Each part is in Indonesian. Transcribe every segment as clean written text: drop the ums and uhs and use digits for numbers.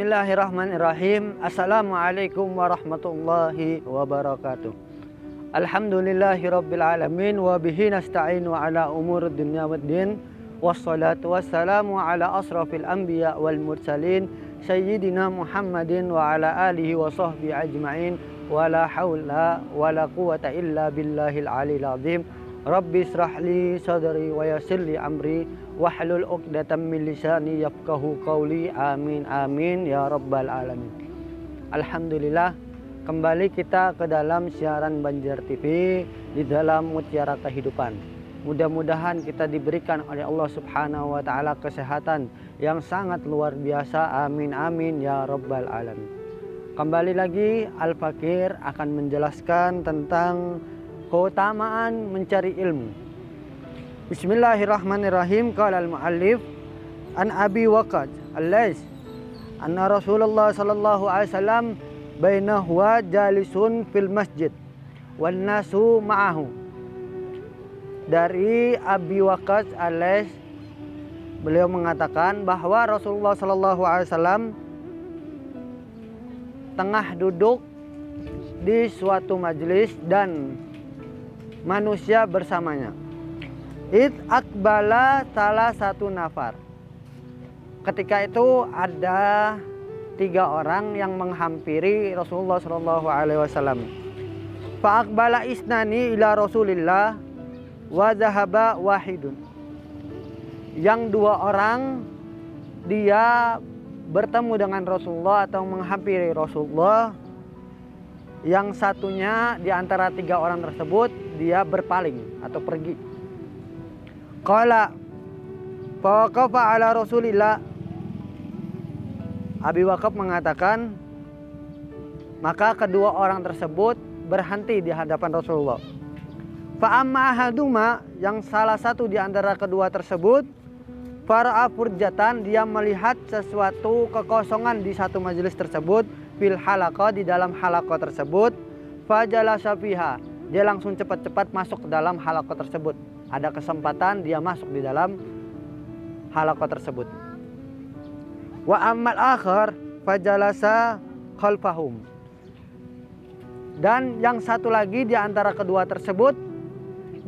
Bismillahirrahmanirrahim. Assalamualaikum warahmatullahi wabarakatuh. Alhamdulillahirabbil alamin wa bihi nasta'inu ala umurid dunya waddin. Wassalatu wassalamu ala asrafil anbiya wal mursalin sayyidina Muhammadin wa ala alihi wa sahbihi ajma'in. Wala haula wala quwata illa billahil aliyil azim. Rabbi israh li sadri wa yassir li amri wahlul 'uqdatam min lisani yafqahu qawli. Amin amin ya rabbal alamin. Alhamdulillah, kembali kita ke dalam siaran Banjar TV di dalam Mutiara Kehidupan. Mudah-mudahan kita diberikan oleh Allah Subhanahu wa taala kesehatan yang sangat luar biasa. Amin amin ya rabbal alamin. Kembali lagi Al-Fakir akan menjelaskan tentang keutamaan mencari ilmu. Bismillahirrahmanirrahim. Qala al-muallif an Abi Waqqas al-Lais anna Rasulullah sallallahu alaihi wasallam bainahu wa jalisun fil masjid wan nasu ma'ahu. Dari Abi Waqqas al-Lais, beliau mengatakan bahwa Rasulullah sallallahu alaihi wasallam tengah duduk di suatu majelis dan manusia bersamanya. Id akbala salah satu nafar. Ketika itu ada 3 orang yang menghampiri Rasulullah Shallallahu Alaihi Wasallam. Fa akbala isnani ila Rasulillah wa zahaba wahidun. Yang 2 orang dia bertemu dengan Rasulullah atau menghampiri Rasulullah. Yang satunya di antara 3 orang tersebut dia berpaling atau pergi. Qala fawaqafa ala Rasulillah. Abi Waqqas mengatakan, maka kedua orang tersebut berhenti di hadapan Rasulullah. Fa amma ahaduma, yang salah satu di antara kedua tersebut, fara'a furjatan, dia melihat sesuatu kekosongan di satu majelis tersebut, fil halaqah, di dalam halaqah tersebut, fajalasa fiha, dia langsung cepat-cepat masuk ke dalam halaqah tersebut. Ada kesempatan dia masuk di dalam halaqah tersebut. Wa ammal akhar fajalasa khalfahum. Dan yang satu lagi di antara kedua tersebut,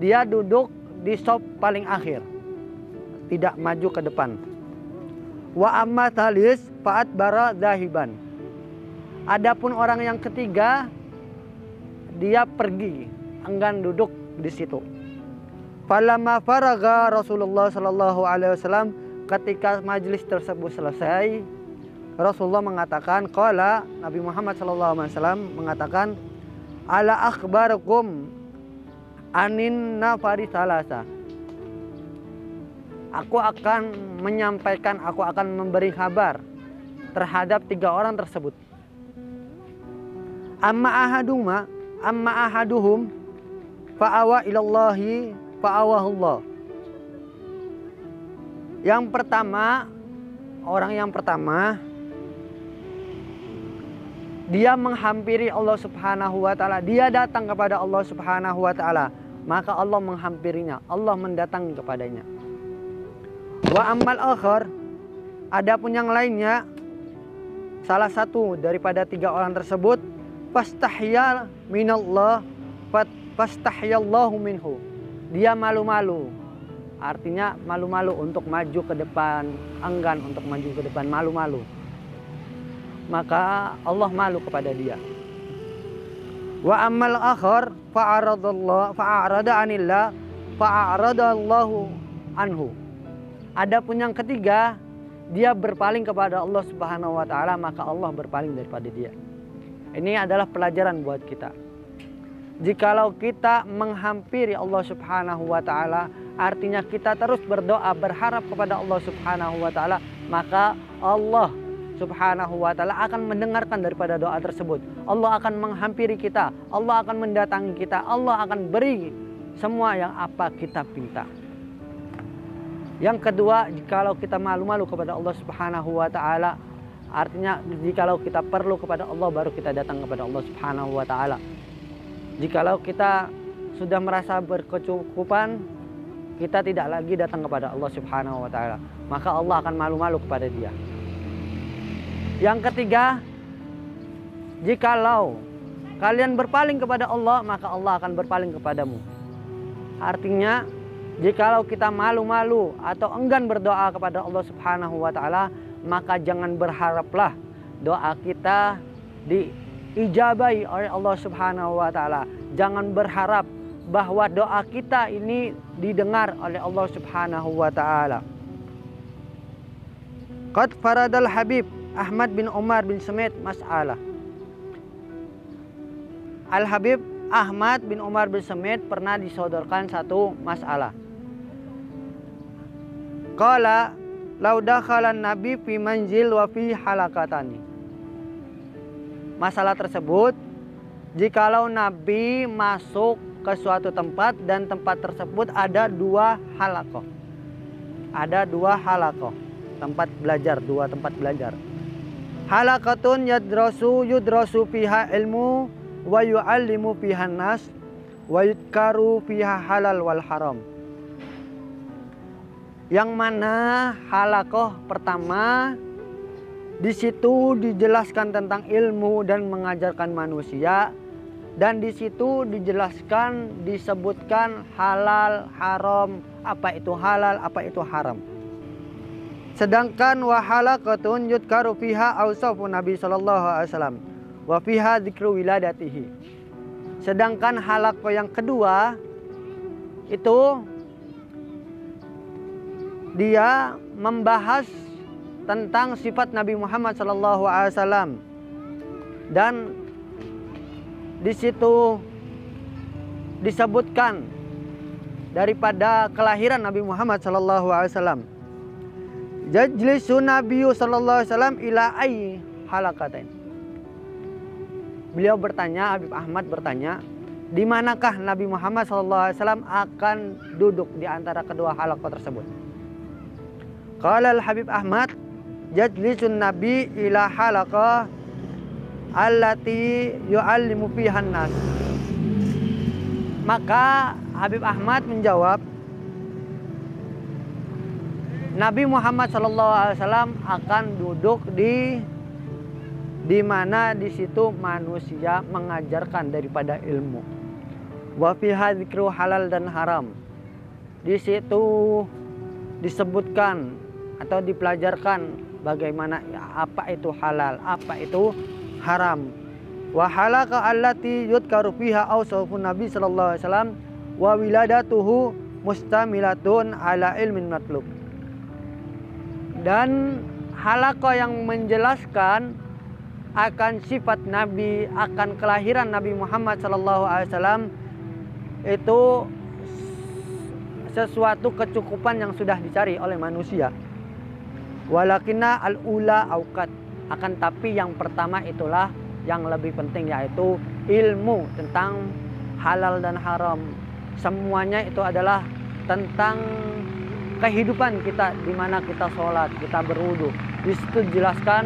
dia duduk di sop paling akhir, tidak maju ke depan. Wa amma thalis fa'at bara zahiban. Adapun orang yang ketiga, dia pergi, enggan duduk di situ. Falamma faraga Rasulullah sallallahu alaihi wasallam, ketika majelis tersebut selesai, Rasulullah mengatakan, qala, Nabi Muhammad sallallahu alaihi wasallam mengatakan, ala akhbarukum anin nafari salasa. Aku akan menyampaikan, aku akan memberi kabar terhadap 3 orang tersebut. Amma ahaduhum fa'awa ilallahi fa'awahullah. Yang pertama, orang yang pertama, dia menghampiri Allah Subhanahu wa taala. Dia datang kepada Allah Subhanahu wa taala, maka Allah menghampirinya, Allah mendatangi kepadanya. Wa ammal akhar, adapun yang lainnya, salah satu daripada 3 orang tersebut, fastahya minallah fastahyallahu minhu. Dia malu-malu, artinya malu-malu untuk maju ke depan, enggan untuk maju ke depan, malu-malu. Maka Allah malu kepada dia. Wa ammal akhar fa'arada anillah fa'aradallahu anhu. Adapun yang ketiga, dia berpaling kepada Allah Subhanahu wa taala, maka Allah berpaling daripada dia. Ini adalah pelajaran buat kita. Jikalau kita menghampiri Allah Subhanahu wa taala, artinya kita terus berdoa, berharap kepada Allah Subhanahu wa taala, maka Allah Subhanahu wa taala akan mendengarkan daripada doa tersebut. Allah akan menghampiri kita, Allah akan mendatangi kita, Allah akan beri semua yang apa kita pinta. Yang kedua, jikalau kita malu-malu kepada Allah Subhanahu wa taala, artinya jikalau kita perlu kepada Allah, baru kita datang kepada Allah Subhanahu wa taala. Jikalau kita sudah merasa berkecukupan, kita tidak lagi datang kepada Allah Subhanahu wa taala, maka Allah akan malu-malu kepada dia. Yang ketiga, jikalau kalian berpaling kepada Allah, maka Allah akan berpaling kepadamu. Artinya, jikalau kita malu-malu atau enggan berdoa kepada Allah Subhanahu wa taala, maka jangan berharaplah doa kita diijabahi oleh Allah Subhanahu wa taala. Jangan berharap bahwa doa kita ini didengar oleh Allah Subhanahu wa taala. Qad faradal Habib Ahmad bin Umar bin Samit mas'alah. Al-Habib Ahmad bin Umar bin Samit pernah disodorkan satu masalah. Qala law dakhala nabi fi manzil wa fi halakatani. Masalah tersebut, jikalau Nabi masuk ke suatu tempat dan tempat tersebut ada dua halakoh. Ada dua halakoh, tempat belajar, dua tempat belajar. Halakatun yudrasu fiha ilmu wa yu'allimu fiha nas wa yudkaru fiha halal wal haram. Yang mana halakoh pertama, di situ dijelaskan tentang ilmu dan mengajarkan manusia, dan di situ dijelaskan, disebutkan halal, haram, apa itu halal, apa itu haram. Sedangkan wa halaqatun yudkaru fiha awsafu Nabi sallallahu alaihi wasallam wa fiha dzikru wiladatihi. Sedangkan halaqah yang kedua itu dia membahas tentang sifat Nabi Muhammad sallallahu alaihi wasallam, dan di situ disebutkan daripada kelahiran Nabi Muhammad sallallahu alaihi wasallam. Jajlisu Nabiyyu sallallahu alaihi wasallam ila ayyi halaqatain. Beliau bertanya, Habib Ahmad bertanya, di manakah Nabi Muhammad sallallahu alaihi wasallam akan duduk di antara kedua halaqah tersebut? Qala al-Habib Ahmad, jajlisun Nabi ila halaqah allati yu'allimu fiha an-nas. Maka Habib Ahmad menjawab, Nabi Muhammad SAW akan duduk di mana di situ manusia mengajarkan daripada ilmu. Wa fiha dzikru halal dan haram. Di situ disebutkan atau dipelajarkan bagaimana apa itu halal, apa itu haram. Wa halaka allati yudkaru fiha awsafun Nabi sallallahu alaihi wasallam wa wiladatuhu mustamilatun ala ilmin matlub. Dan halaqah yang menjelaskan akan sifat Nabi, akan kelahiran Nabi Muhammad SAW, itu sesuatu kecukupan yang sudah dicari oleh manusia. Walakinna al-ula auqat, akan tapi yang pertama itulah yang lebih penting, yaitu ilmu tentang halal dan haram. Semuanya itu adalah tentang kehidupan kita, di mana kita sholat, kita berwudu. Di situ dijelaskan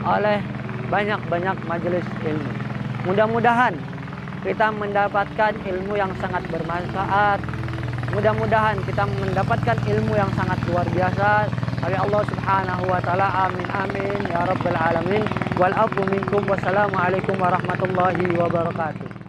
oleh banyak-banyak majelis ilmu. Mudah-mudahan kita mendapatkan ilmu yang sangat bermanfaat. Mudah-mudahan kita mendapatkan ilmu yang sangat luar biasa oleh Allah Subhanahu wa taala. Amin amin ya rabbal alamin. Wal afu minkum. Wassalamualaikum warahmatullahi wabarakatuh.